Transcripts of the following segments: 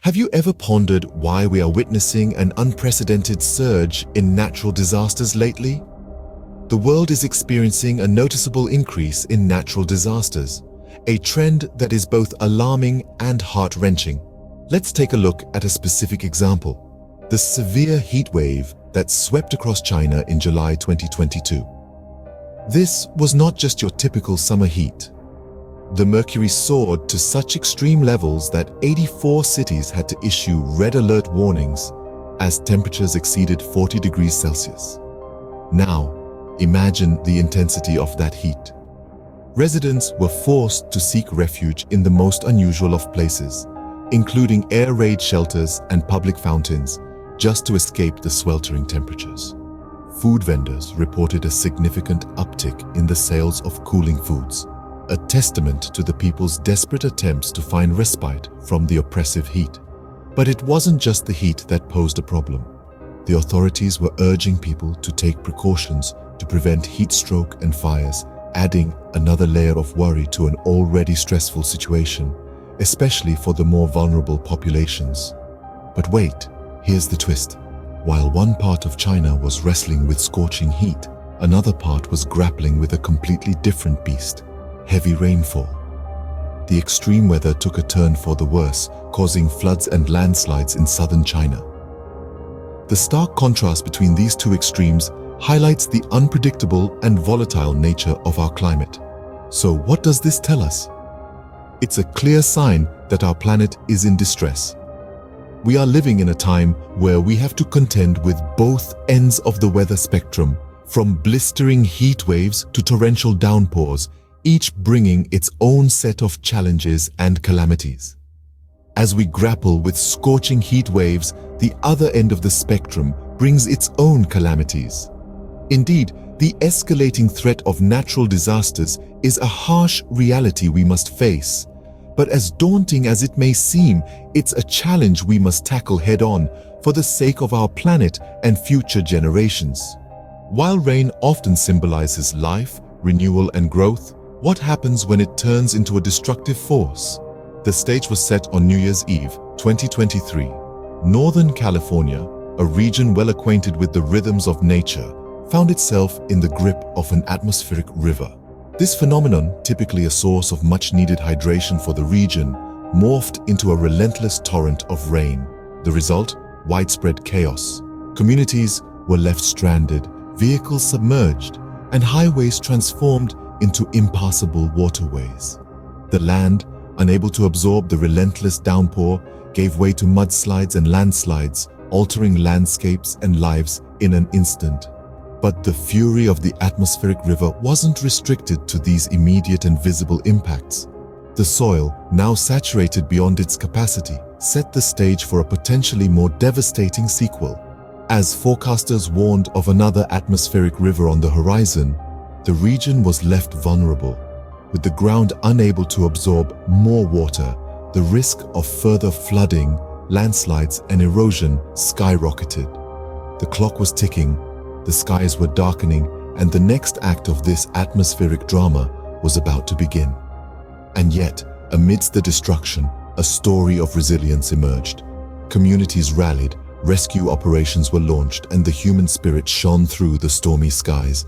Have you ever pondered why we are witnessing an unprecedented surge in natural disasters lately? The world is experiencing a noticeable increase in natural disasters, a trend that is both alarming and heart-wrenching. Let's take a look at a specific example: the severe heat wave that swept across China in July 2022. This was not just your typical summer heat. The mercury soared to such extreme levels that 84 cities had to issue red alert warnings as temperatures exceeded 40 degrees Celsius. Now, imagine the intensity of that heat. Residents were forced to seek refuge in the most unusual of places, including air raid shelters and public fountains, just to escape the sweltering temperatures. Food vendors reported a significant uptick in the sales of cooling foods, a testament to the people's desperate attempts to find respite from the oppressive heat. But it wasn't just the heat that posed a problem. The authorities were urging people to take precautions to prevent heat stroke and fires, adding another layer of worry to an already stressful situation, especially for the more vulnerable populations. But wait, here's the twist. While one part of China was wrestling with scorching heat, another part was grappling with a completely different beast: heavy rainfall. The extreme weather took a turn for the worse, causing floods and landslides in southern China. The stark contrast between these two extremes highlights the unpredictable and volatile nature of our climate. So what does this tell us? It's a clear sign that our planet is in distress. We are living in a time where we have to contend with both ends of the weather spectrum, from blistering heat waves to torrential downpours, each bringing its own set of challenges and calamities. As we grapple with scorching heat waves, the other end of the spectrum brings its own calamities. Indeed, the escalating threat of natural disasters is a harsh reality we must face. But as daunting as it may seem, it's a challenge we must tackle head-on for the sake of our planet and future generations. While rain often symbolizes life, renewal, and growth, what happens when it turns into a destructive force? The stage was set on New Year's Eve, 2023. Northern California, a region well acquainted with the rhythms of nature, found itself in the grip of an atmospheric river. This phenomenon, typically a source of much-needed hydration for the region, morphed into a relentless torrent of rain. The result? Widespread chaos. Communities were left stranded, vehicles submerged, and highways transformed into impassable waterways. The land, unable to absorb the relentless downpour, gave way to mudslides and landslides, altering landscapes and lives in an instant. But the fury of the atmospheric river wasn't restricted to these immediate and visible impacts. The soil, now saturated beyond its capacity, set the stage for a potentially more devastating sequel. As forecasters warned of another atmospheric river on the horizon, the region was left vulnerable. With the ground unable to absorb more water, the risk of further flooding, landslides, and erosion skyrocketed. The clock was ticking. The skies were darkening, and the next act of this atmospheric drama was about to begin. And yet, amidst the destruction, a story of resilience emerged. Communities rallied, rescue operations were launched, and the human spirit shone through the stormy skies.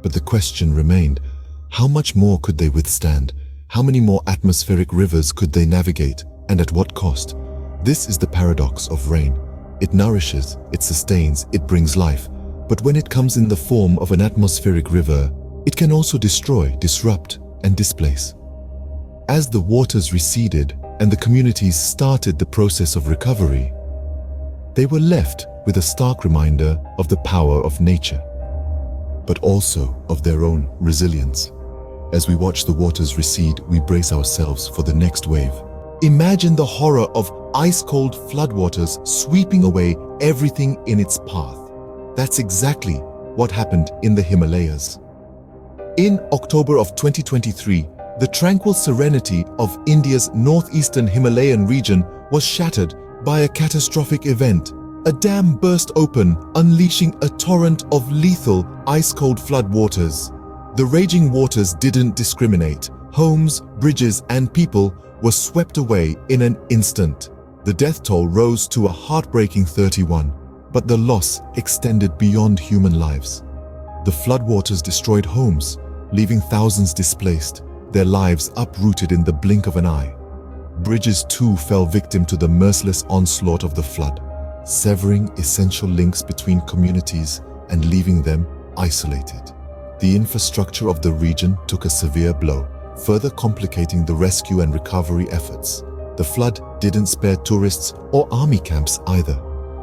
But the question remained: how much more could they withstand? How many more atmospheric rivers could they navigate, and at what cost? This is the paradox of rain. It nourishes, it sustains, it brings life. But when it comes in the form of an atmospheric river, it can also destroy, disrupt, and displace. As the waters receded and the communities started the process of recovery, they were left with a stark reminder of the power of nature, but also of their own resilience. As we watch the waters recede, we brace ourselves for the next wave. Imagine the horror of ice-cold floodwaters sweeping away everything in its path. That's exactly what happened in the Himalayas. In October of 2023, the tranquil serenity of India's northeastern Himalayan region was shattered by a catastrophic event. A dam burst open, unleashing a torrent of lethal, ice-cold floodwaters. The raging waters didn't discriminate. Homes, bridges, and people were swept away in an instant. The death toll rose to a heartbreaking 31, but the loss extended beyond human lives. The floodwaters destroyed homes, leaving thousands displaced, their lives uprooted in the blink of an eye. Bridges too fell victim to the merciless onslaught of the flood, severing essential links between communities and leaving them isolated. The infrastructure of the region took a severe blow, further complicating the rescue and recovery efforts. The flood didn't spare tourists or army camps either.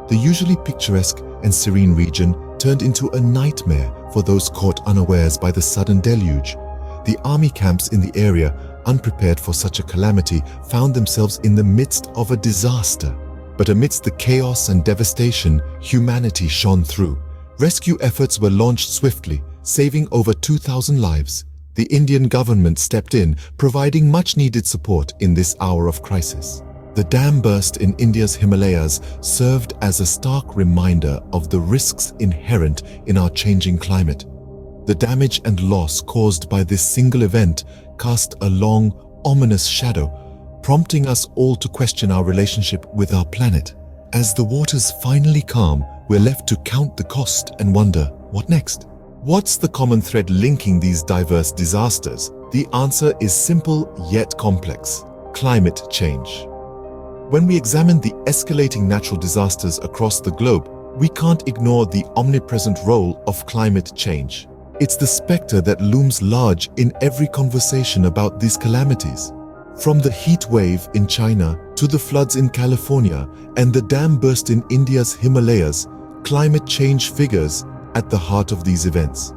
The usually picturesque and serene region turned into a nightmare for those caught unawares by the sudden deluge. The army camps in the area, unprepared for such a calamity, found themselves in the midst of a disaster. But amidst the chaos and devastation, humanity shone through. Rescue efforts were launched swiftly, saving over 2,000 lives. The Indian government stepped in, providing much-needed support in this hour of crisis. The dam burst in India's Himalayas served as a stark reminder of the risks inherent in our changing climate. The damage and loss caused by this single event cast a long, ominous shadow, prompting us all to question our relationship with our planet. As the waters finally calm, we're left to count the cost and wonder, what next? What's the common thread linking these diverse disasters? The answer is simple yet complex: climate change. When we examine the escalating natural disasters across the globe, we can't ignore the omnipresent role of climate change. It's the specter that looms large in every conversation about these calamities. From the heat wave in China to the floods in California and the dam burst in India's Himalayas, climate change figures at the heart of these events.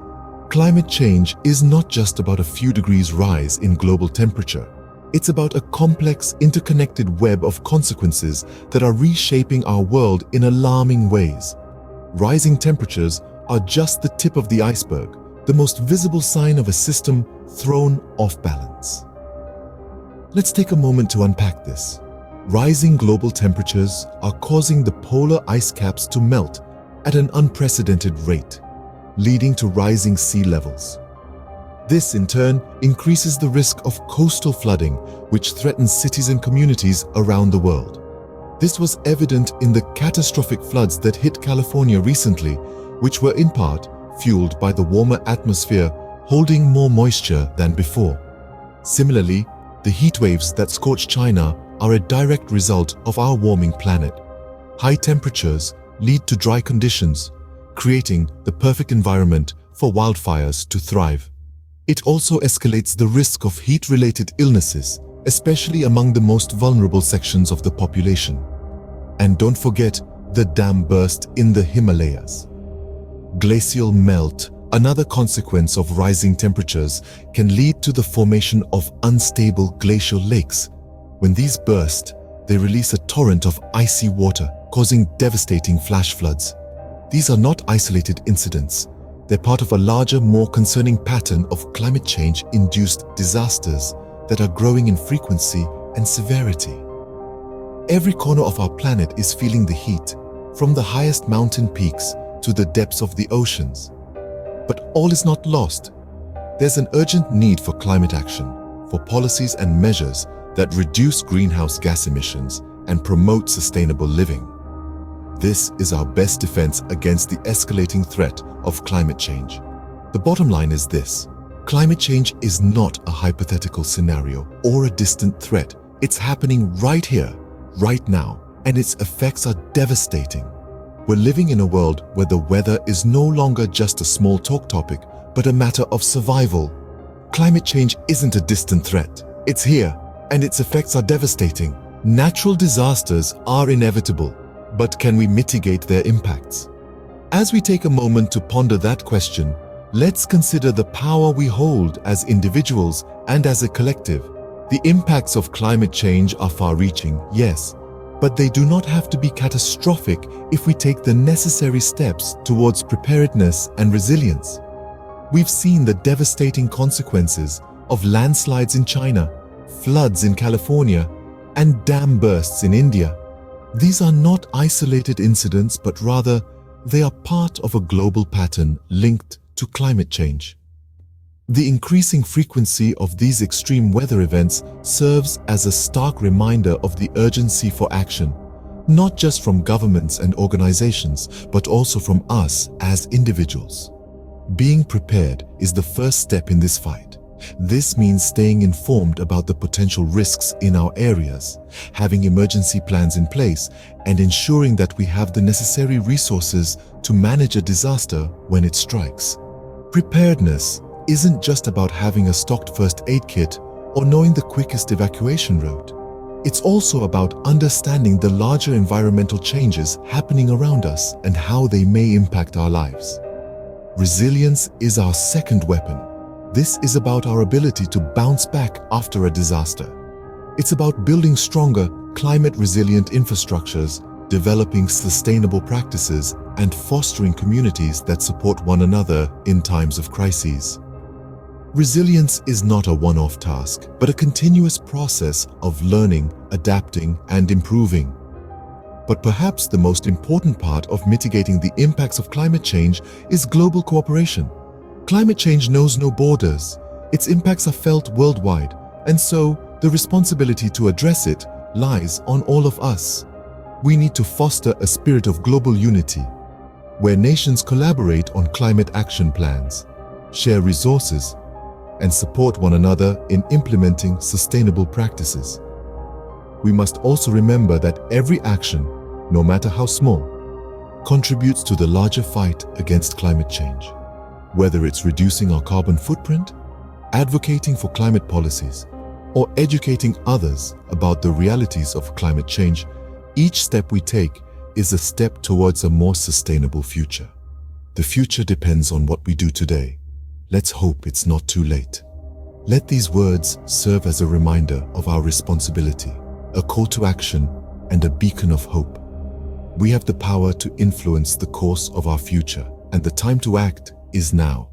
Climate change is not just about a few degrees rise in global temperature. It's about a complex, interconnected web of consequences that are reshaping our world in alarming ways. Rising temperatures are just the tip of the iceberg, the most visible sign of a system thrown off balance. Let's take a moment to unpack this. Rising global temperatures are causing the polar ice caps to melt at an unprecedented rate, leading to rising sea levels. This, in turn, increases the risk of coastal flooding, which threatens cities and communities around the world. This was evident in the catastrophic floods that hit California recently, which were in part fueled by the warmer atmosphere holding more moisture than before. Similarly, the heat waves that scorch China are a direct result of our warming planet. High temperatures lead to dry conditions, creating the perfect environment for wildfires to thrive. It also escalates the risk of heat-related illnesses, especially among the most vulnerable sections of the population. And don't forget the dam burst in the Himalayas. Glacial melt, another consequence of rising temperatures, can lead to the formation of unstable glacial lakes. When these burst, they release a torrent of icy water, causing devastating flash floods. These are not isolated incidents. They're part of a larger, more concerning pattern of climate change-induced disasters that are growing in frequency and severity. Every corner of our planet is feeling the heat, from the highest mountain peaks to the depths of the oceans. But all is not lost. There's an urgent need for climate action, for policies and measures that reduce greenhouse gas emissions and promote sustainable living. This is our best defense against the escalating threat of climate change. The bottom line is this: climate change is not a hypothetical scenario or a distant threat. It's happening right here, right now, and its effects are devastating. We're living in a world where the weather is no longer just a small talk topic, but a matter of survival. Climate change isn't a distant threat. It's here, and its effects are devastating. Natural disasters are inevitable, but can we mitigate their impacts? As we take a moment to ponder that question, let's consider the power we hold as individuals and as a collective. The impacts of climate change are far-reaching, yes, but they do not have to be catastrophic if we take the necessary steps towards preparedness and resilience. We've seen the devastating consequences of landslides in China, floods in California, and dam bursts in India. These are not isolated incidents, but rather they are part of a global pattern linked to climate change. The increasing frequency of these extreme weather events serves as a stark reminder of the urgency for action, not just from governments and organizations, but also from us as individuals. Being prepared is the first step in this fight. This means staying informed about the potential risks in our areas, having emergency plans in place, and ensuring that we have the necessary resources to manage a disaster when it strikes. Preparedness isn't just about having a stocked first aid kit or knowing the quickest evacuation route. It's also about understanding the larger environmental changes happening around us and how they may impact our lives. Resilience is our second weapon. This is about our ability to bounce back after a disaster. It's about building stronger, climate-resilient infrastructures, developing sustainable practices, and fostering communities that support one another in times of crises. Resilience is not a one-off task, but a continuous process of learning, adapting, and improving. But perhaps the most important part of mitigating the impacts of climate change is global cooperation. Climate change knows no borders. Its impacts are felt worldwide, and so the responsibility to address it lies on all of us. We need to foster a spirit of global unity, where nations collaborate on climate action plans, share resources, and support one another in implementing sustainable practices. We must also remember that every action, no matter how small, contributes to the larger fight against climate change. Whether it's reducing our carbon footprint, advocating for climate policies, or educating others about the realities of climate change, each step we take is a step towards a more sustainable future. The future depends on what we do today. Let's hope it's not too late. Let these words serve as a reminder of our responsibility, a call to action, and a beacon of hope. We have the power to influence the course of our future, and the time to act is now.